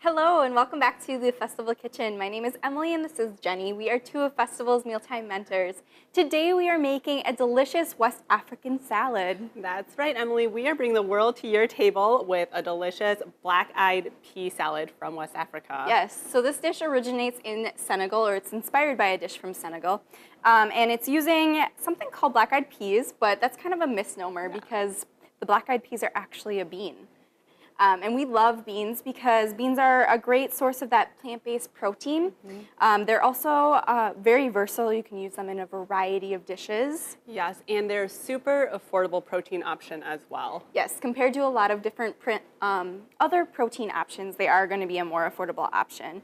Hello and welcome back to the Festival Kitchen. My name is Emily and this is Jenny. We are two of Festival's mealtime mentors. Today we are making a delicious West African salad. That's right, Emily. We are bringing the world to your table with a delicious black-eyed pea salad from West Africa. Yes, so this dish originates in Senegal, or it's inspired by a dish from Senegal. And it's using something called black-eyed peas, but that's kind of a misnomer because the black-eyed peas are actually a bean. And we love beans because beans are a great source of that plant-based protein. They're also very versatile. You can use them in a variety of dishes. Yes, and they're a super affordable protein option as well. Yes, compared to a lot of different other protein options, they are going to be a more affordable option.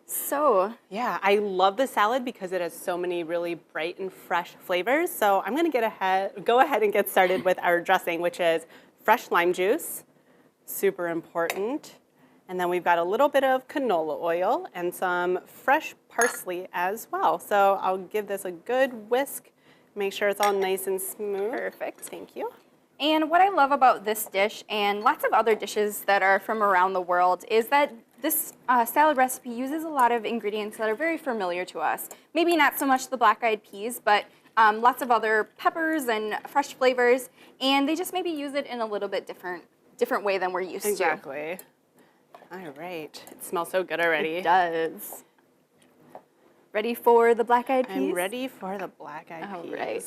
So yeah, I love the salad because it has so many really bright and fresh flavors. So I'm going to go ahead and get started with our dressing, which is fresh lime juice. Super important. And then we've got a little bit of canola oil and some fresh parsley as well. So I'll give this a good whisk, make sure it's all nice and smooth. Perfect. Thank you. And what I love about this dish and lots of other dishes that are from around the world is that this salad recipe uses a lot of ingredients that are very familiar to us. Maybe not so much the black-eyed peas, but lots of other peppers and fresh flavors, and they just maybe use it in a little bit different way than we're used to. Exactly. All right. It smells so good already. It does. Ready for the black-eyed peas? I'm ready for the black-eyed peas. All right.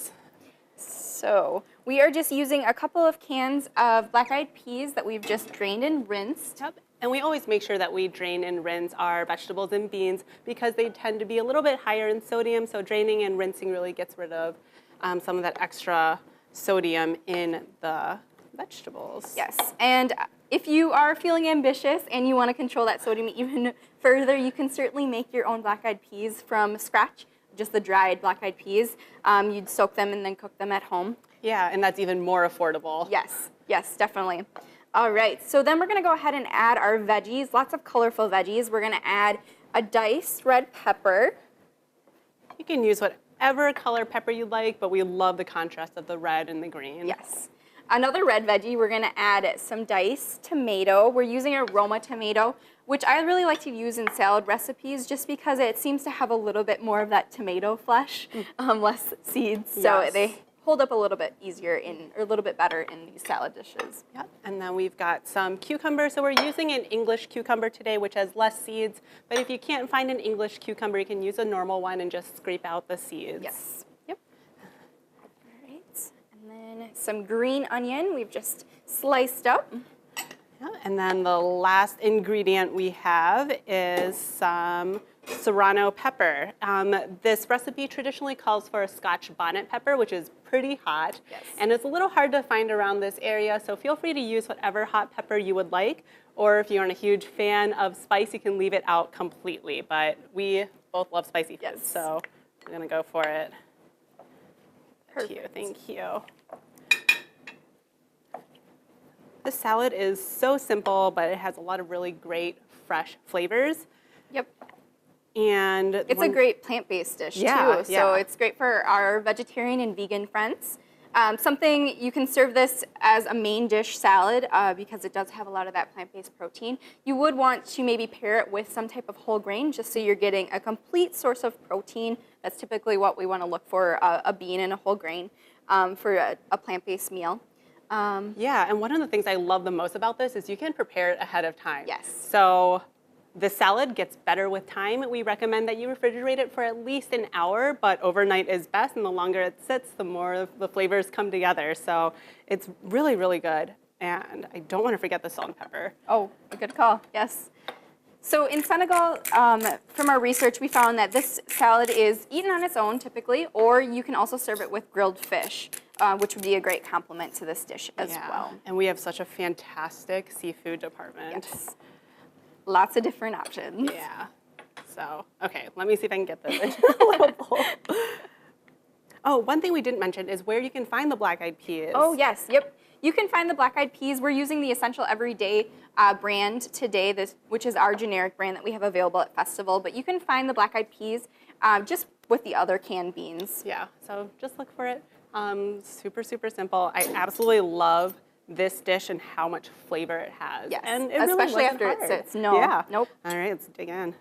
So we are just using a couple of cans of black-eyed peas that we've just drained and rinsed. Yep. And we always make sure that we drain and rinse our vegetables and beans because they tend to be a little bit higher in sodium. So draining and rinsing really gets rid of some of that extra sodium in the vegetables. Yes, and if you are feeling ambitious and you want to control that sodium even further, you can certainly make your own black-eyed peas from scratch, just the dried black-eyed peas. You'd soak them and then cook them at home. Yeah, and that's even more affordable. Yes, yes, definitely. All right, so then we're going to go ahead and add our veggies, lots of colorful veggies. We're going to add a diced red pepper. You can use whatever color pepper you like, but we love the contrast of the red and the green. Yes. Another red veggie, we're going to add some diced tomato. We're using a Roma tomato, which I really like to use in salad recipes just because it seems to have a little bit more of that tomato flesh, less seeds. So they hold up a little bit easier or a little bit better in these salad dishes. Yep. And then we've got some cucumber. So we're using an English cucumber today, which has less seeds. But if you can't find an English cucumber, you can use a normal one and just scrape out the seeds. Yes. Some green onion we've just sliced up. Yeah, and then the last ingredient we have is some serrano pepper. This recipe traditionally calls for a Scotch bonnet pepper, which is pretty hot. Yes. And it's a little hard to find around this area, so feel free to use whatever hot pepper you would like. Or if you aren't a huge fan of spice, you can leave it out completely. But we both love spicy food, so we're going to go for it. Perfect. Thank you. This salad is so simple, but it has a lot of really great fresh flavors. Yep. And it's a great plant-based dish too. So it's great for our vegetarian and vegan friends. Something you can serve this as a main dish salad because it does have a lot of that plant-based protein. You would want to maybe pair it with some type of whole grain just so you're getting a complete source of protein. That's typically what we want to look for, a bean and a whole grain for a plant-based meal. Yeah, and one of the things I love the most about this is you can prepare it ahead of time. Yes. So the salad gets better with time. We recommend that you refrigerate it for at least an hour, but overnight is best, and the longer it sits, the more the flavors come together. So it's really, really good. And I don't want to forget the salt and pepper. Oh, a good call, yes. So in Senegal, from our research, we found that this salad is eaten on its own typically, or you can also serve it with grilled fish, which would be a great complement to this dish as well. And we have such a fantastic seafood department. Yes. Lots of different options. Yeah. So, okay, let me see if I can get this into a little bowl. Oh, one thing we didn't mention is where you can find the black-eyed peas. Oh, yes, yep. You can find the black-eyed peas. We're using the Essential Everyday brand today, which is our generic brand that we have available at Festival. But you can find the black-eyed peas just with the other canned beans. Yeah, so just look for it. Super, super simple. I absolutely love this dish and how much flavor it has. Yes, and it especially really after it hard. sits. No, Yeah. nope. All right, let's dig in.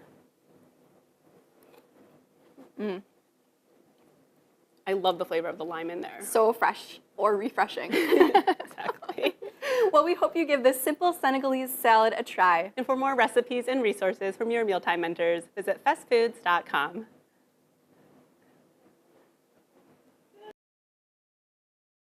I love the flavor of the lime in there. So fresh or refreshing. Exactly. Well, we hope you give this simple Senegalese salad a try. And for more recipes and resources from your mealtime mentors, visit festfoods.com.